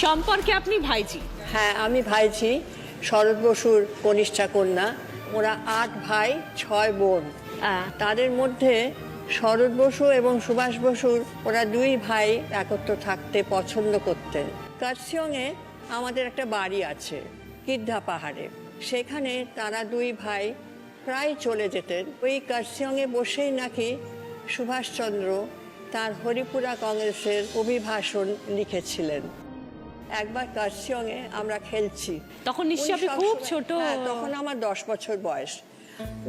সম্পর্কে আপনি ভাইঝি? হ্যাঁ, আমি ভাইঝি, শরৎ বসুর কনিষ্ঠা কন্যা। ওরা 8 ভাই 6 বোন। তাদের মধ্যে শরৎ বসু এবং সুভাষ বসুর ওরা 2 ভাই একত্র থাকতে পছন্দ করতেন। কার্শিয়ংয়ে আমাদের একটা বাড়ি আছে কিদ্ধা পাহাড়ে, সেখানে তারা 2 ভাই প্রায় চলে যেতেন। ওই কার্শিয়ংয়ে বসেই নাকি সুভাষচন্দ্র তার হরিপুরা কংগ্রেসের অভিভাষণ লিখেছিলেন। একবার কার্শিয়ংয়ে আমরা খেলছি, তখন নিশ্চয়ই আপনি খুব ছোট। তখন আমার 10 বছর বয়স।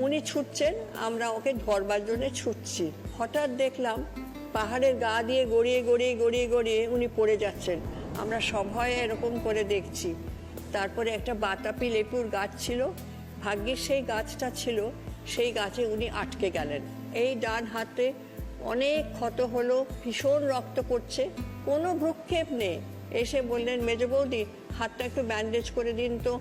উনি ছুটছেন, আমরা ওকে ধরবার জন্য ছুটছি। হঠাৎ দেখলাম পাহাড়ের গা দিয়ে গড়িয়ে গড়িয়ে গড়িয়ে গড়িয়ে উনি পড়ে যাচ্ছেন। আমরা সবাই এরকম করে দেখছি। তারপরে একটা বাতাপি লেবুর গাছ ছিল, ভাগ্যের সেই গাছটা ছিল, সেই গাছে উনি আটকে গেলেন। এই ডান হাতে অনেক ক্ষত হলো, ভীষণ রক্ত পড়ছে, কোনো ভ্রুক্ষেপ নেই। এসে বললেন, মেজ বৌদি হাতটা একটু ব্যান্ডেজ করে দিন তো,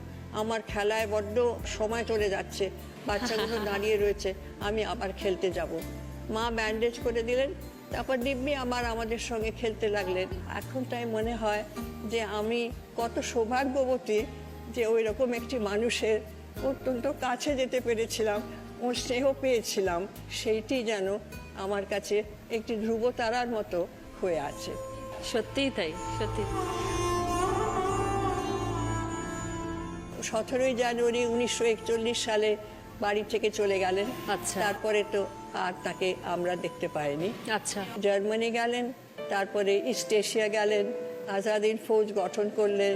আমার খেলায় বড্ড সময় চলে যাচ্ছে, বাচ্চাগুলো দাঁড়িয়ে রয়েছে, আমি আবার খেলতে যাব। মা ব্যান্ডেজ করে দিলেন, তারপর দিব্যি আমাদের সঙ্গে খেলতে লাগলেন। এখন তাই মনে হয় যে আমি কত সৌভাগ্যবতী যে ওই রকম একটি মানুষের অত্যন্ত কাছে যেতে পেরেছিলাম, ওর স্নেহ পেয়েছিলাম। সেইটি যেন আমার কাছে একটি ধ্রুব তারার মতো হয়ে আছে। সত্যিই তাই, সত্যি। 17ই জানুয়ারি 1941 সালে বাড়ি থেকে চলে গেলেন। আচ্ছা। তারপরে তো আর তাকে আমরা দেখতে পাইনি। আচ্ছা। জার্মানি গেলেন, তারপরে ইস্ট এশিয়া গেলেন, আজাদ হিন্দ ফৌজ গঠন করলেন,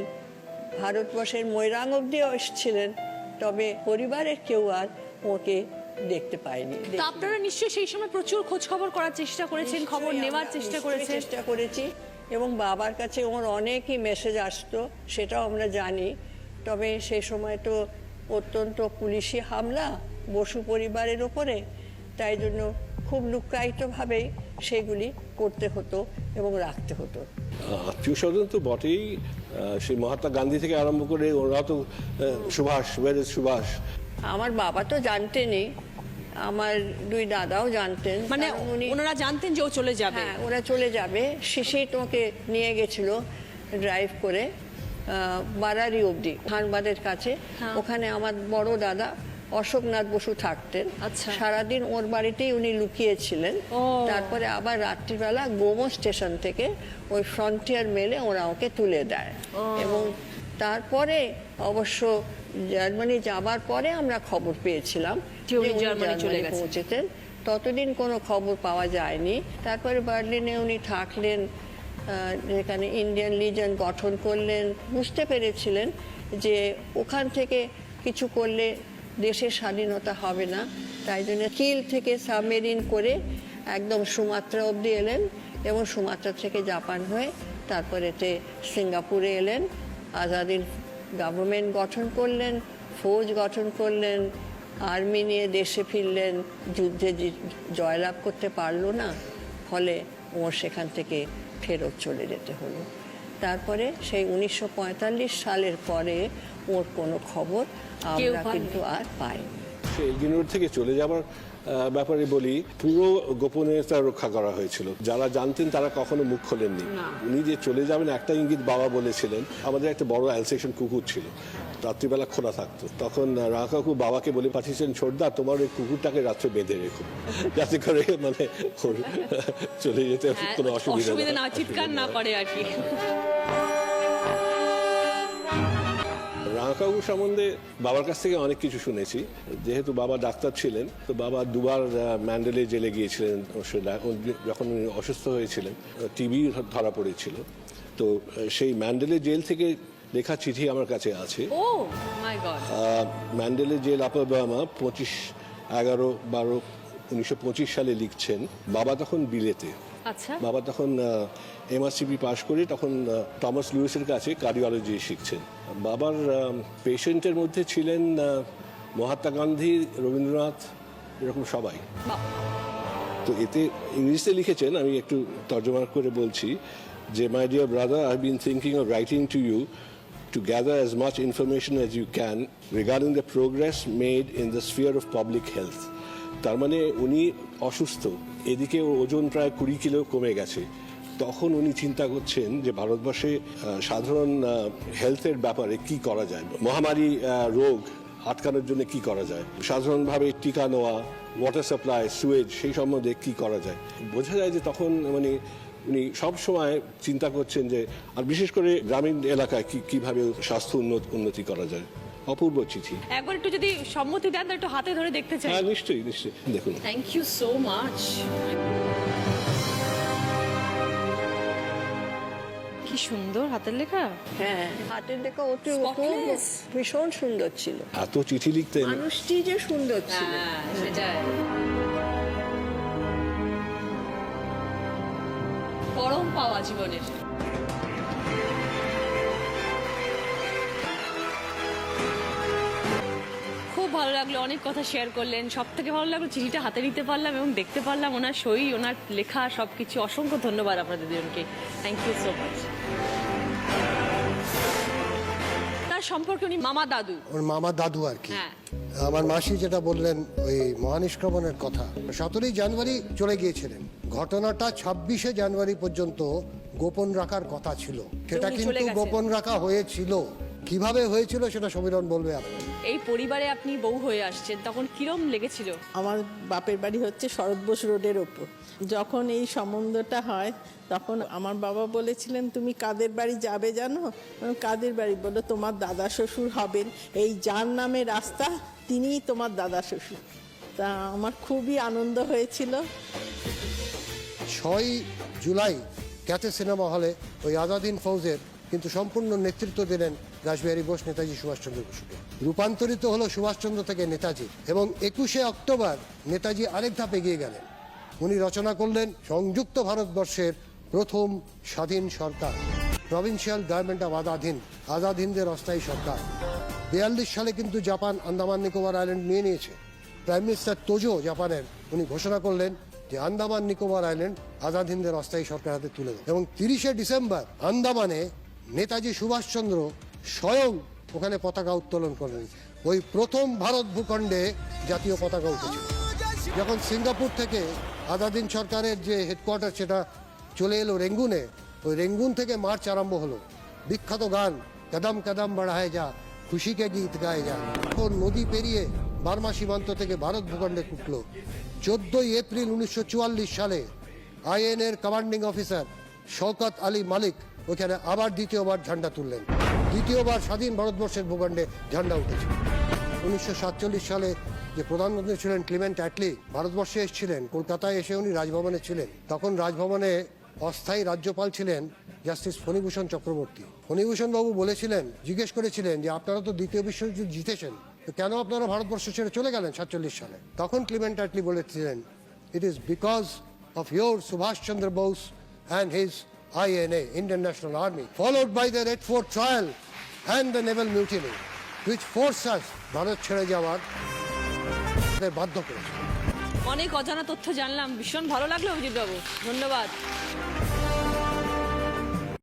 ভারতবর্ষের ময়রাং অব্দিও এসেছিলেন, তবে পরিবারের কেউ আর ওকে দেখতে পায়নি। আপনারা নিশ্চয়ই সেই সময় প্রচুর খোঁজ খবর করার চেষ্টা করেছেন, খবর নেওয়ার চেষ্টা করেছেন। চেষ্টা করেছি, এবং বাবার কাছে ওর অনেকই মেসেজ আসতো, সেটাও আমরা জানি। তবে সেই সময় তো অত্যন্ত পুলিশি হামলা বসু পরিবারের ওপরে, তাই জন্য খুব লুকায়িতভাবেই সেগুলি করতে হতো এবং রাখতে হতো। আত্মীয় স্বজন তো বটেই, সেই মহাত্মা গান্ধী থেকে আরম্ভ করে ওরা তো সুভাষ, সুভাষ। আমার বাবা তো জানতেনই, আমার 2 দাদাও জানতেন। মানে ওনারা জানতেন যে ও চলে যাবে? হ্যাঁ, ওরা চলে যাবে। শিশির তোমাকে নিয়ে গেছিল ড্রাইভ করে বারারি অবধি, ধানবাদের কাছে। ওখানে আমার বড় দাদা অশোকনাথ বসু থাকতেন। আচ্ছা। সারাদিন ওর বাড়িতেই উনি লুকিয়েছিলেন। তারপরে আবার রাত্রিবেলা গোমো স্টেশন থেকে ওই ফ্রন্টিয়ার মেলে ওরা ওকে তুলে দেয়। এবং তারপরে অবশ্য জার্মানি যাবার পরে আমরা খবর পেয়েছিলাম যে উনি জার্মানি পৌঁছেছেন। ততদিন কোনো খবর পাওয়া যায়নি। তারপরে বার্লিনে উনি থাকলেন, যেখানে ইন্ডিয়ান লিজন গঠন করলেন। বুঝতে পেরেছিলেন যে ওখান থেকে কিছু করলে দেশের স্বাধীনতা হবে না, তাই জন্য কিল থেকে সাবমেরিন করে একদম সুমাত্রা অবধি এলেন, এবং সুমাত্রা থেকে জাপান হয়ে তারপরেতে সিঙ্গাপুরে এলেন। আজাদ হিন্দ গভর্নমেন্ট গঠন করলেন, ফৌজ গঠন করলেন, আর্মি নিয়ে দেশে ফিরলেন। যুদ্ধে জয়লাভ করতে পারলো না, ফলে ওর সেখান থেকে ফেরত চলে যেতে হলো। তারপরে সেই 1945 সালের পরে ওর কোনো খবর আমরা কিন্তু আর পাইনি। সেই এলগিনোর থেকে চলে যাবার ব্যাপারে বলি, পুরো গোপনীয়তা রক্ষা করা হয়েছিল। যারা জানতেন তারা কখনো মুখ খোলেননি। উনি যে চলে যাবেন একটা ইঙ্গিত বাবা বলেছিলেন। আমাদের একটা বড় অ্যালসেশন কুকুর ছিল, রাত্রিবেলা খোলা থাকতো। তখন রাঙা কাকু বাবাকে বলে পাঠিয়েছেন, ছোটদা তোমার ওই কুকুরটাকে রাত্রে বেঁধে রেখো, যাতে করে মানে চলে যেতে কোনো অসুবিধা না, চিৎকার না করে আর কি। রাঙা কাকু সম্বন্ধে বাবার কাছ থেকে অনেক কিছু শুনেছি। যেহেতু বাবা ডাক্তার ছিলেন, তো বাবা 2 বার ম্যান্ডেলে জেলে গিয়েছিলেন। যখন উনি অসুস্থ হয়েছিলেন, টিবি ধরা পড়েছিল, তো সেই ম্যান্ডেলে জেল থেকে লেখা চিঠি আমার কাছে আছে। ম্যান্ডেলে জেল আপার বার্মা 25/11/12/1925 সালে লিখছেন। বাবা তখন বিলেতে। আচ্ছা। বাবা তখন MRCP পাশ করে তখন টমাস লুইসের কাছে কার্ডিওলজি শিখছেন। বাবার পেশেন্টের মধ্যে ছিলেন মহাত্মা গান্ধী, রবীন্দ্রনাথ, এরকম সবাই। তো এতে ইংলিশে লিখেছেন, আমি একটু তর্জমা করে বলছি যে, my dear brother, I have been thinking of writing to you to gather as much information as you can regarding the progress made in the sphere of public health. তার মানে উনি অসুস্থ, এদিকে ওজন প্রায় 20 কিলো কমে গেছে, তখন উনি চিন্তা করছেন যে ভারতবর্ষে সাধারণ হেলথের ব্যাপারে কি করা যায়, মহামারী রোগ আটকানোর জন্য কি করা যায়, সাধারণভাবে টিকা নেওয়া, ওয়াটার সাপ্লাই, সুয়েজ, সেই সম্বন্ধে কি করা যায়। বোঝা যায় যে তখন মানে উনি সবসময় চিন্তা করছেন যে, আর বিশেষ করে গ্রামীণ এলাকায় কিভাবে স্বাস্থ্য উন্নতি করা যায়। অপূর্ব চিঠি। একবার একটু যদি সম্মতি দেন, একটু হাতে ধরে দেখতে চাই। হ্যাঁ, নিশ্চয়ই নিশ্চয়ই, দেখুন। Thank you so much. কি সুন্দর হাতের লেখা। হ্যাঁ, হাতের লেখা অতি Spotless. ভীষণ সুন্দর ছিল। এত চিঠি লিখতেন। মানুষটি যে সুন্দর ছিল। সেটাই। পরম পাওয়া জীবনের। খুব ভালো লাগলো, অনেক কথা শেয়ার করলেন। সব থেকে ভালো লাগলো চিঠিটা হাতে নিতে পারলাম এবং দেখতে পারলাম ওনার সই, ওনার লেখা সবকিছু। অসংখ্য ধন্যবাদ আপনাদের দুজনকে। Thank you so much. তার সম্পর্কে উনি মামা দাদু। ওর মামা দাদু আর কি। হ্যাঁ। আমার মাসি যেটা বললেন ওই মহানিষ্ক্রমণের কথা, 17ই জানুয়ারি চলে গিয়েছিলেন। ঘটনাটা 26শে জানুয়ারি পর্যন্ত গোপন রাখার কথা ছিল, সেটা উনি চলে কিন্তু গেছেন। গোপন রাখা হয়েছিল। কিভাবে হয়েছিল সেটা সমীরণ বলবে আপনার। এই পরিবারে আপনি বউ হয়ে আসছেন, তখন কিরম লেগেছিল? আমার বাপের বাড়ি হচ্ছে শরৎ বোস রোডের ওপর। যখন এই সম্বন্ধটা হয় তখন আমার বাবা বলেছিলেন, তুমি কাদের বাড়ি যাবে জানো? কাদের বাড়ি? বললো, তোমার দাদা শ্বশুর হবেন, এই যার নামে রাস্তা তিনিই তোমার দাদা শ্বশুর। তা আমার খুবই আনন্দ হয়েছিল। 6ই জুলাই ক্যাথে সিনেমা হলে ওই আজাদিন ফৌজের কিন্তু সম্পূর্ণ নেতৃত্ব দিলেন রাসবিহারী বোস নেতাজি সুভাষচন্দ্র বসুকে। রূপান্তরিত হলো সুভাষচন্দ্র থেকে নেতাজি, এবং 21শে অক্টোবর নেতাজি আরেক ধাপ এগিয়ে গেলেন। উনি রচনা করলেন সংযুক্ত ভারতবর্ষের প্রথম স্বাধীন সরকার, প্রভিন্সিয়াল গভর্নমেন্ট অফ আজাদ হিন্দের অস্থায়ী সরকার। 42 সালে কিন্তু জাপান আন্দামান নিকোবর আইল্যান্ড নিয়ে নিয়েছে। প্রাইম মিনিস্টার তোজো জাপানের, উনি ঘোষণা করলেন যে আন্দামান নিকোবর আইল্যান্ড আজাদ হিন্দের অস্থায়ী সরকার হাতে তুলে দেয়। এবং 30শে ডিসেম্বর আন্দামানে নেতাজি সুভাষচন্দ্র স্বয়ং ওখানে পতাকা উত্তোলন করলেন। ওই প্রথম ভারত ভূখণ্ডে জাতীয় পতাকা উঠেছিল। যখন সিঙ্গাপুর থেকে আজাদিন সরকারের যে হেডকোয়ার্টার সেটা চলে এলো রেঙ্গুনে, ওই রেঙ্গুন থেকে মার্চ আরম্ভ হলো। বিখ্যাত গান কদম কদম বাড়ায় যা, খুশিকে গীত গায়ে যা। তখন নদী পেরিয়ে বার্মা সীমান্ত থেকে ভারত ভূখণ্ডে ঢুকলো। 14ই এপ্রিল 1944 সালে আইএনএর কমান্ডিং অফিসার শওকত আলী মালিক ওখানে আবার দ্বিতীয়বার ঝান্ডা তুললেন। দ্বিতীয়বার স্বাধীন ভারতবর্ষের ভূখণ্ডে ঝান্ডা উঠেছে। 1947 সালে যে প্রধানমন্ত্রী ছিলেন ক্লিমেন্ট অ্যাটলি, ভারতবর্ষে এসেছিলেন, কলকাতায় এসে উনি রাজভবনে ছিলেন। তখন রাজভবনে অস্থায়ী রাজ্যপাল ছিলেন জাস্টিস ফণীভূষণ চক্রবর্তী। ফণীভূষণ বাবু বলেছিলেন, জিজ্ঞেস করেছিলেন যে আপনারা তো দ্বিতীয় বিশ্বযুদ্ধ জিতেছেন, তো কেন আপনারা ভারতবর্ষ ছেড়ে চলে গেলেন 47 সালে? তখন ক্লিমেন্ট অ্যাটলি বলেছিলেন, it is because of your Subhash Chandra Bose and his INA, Indian National Army, followed by the Red Fort trial and the naval mutiny, which forced us Bharat ছেড়ে যাওয়ার বাধ্য করেছে। অনেক অজানা তথ্য জানলাম, ভীষণ ভালো লাগলো অভিজিৎ বাবু, ধন্যবাদ।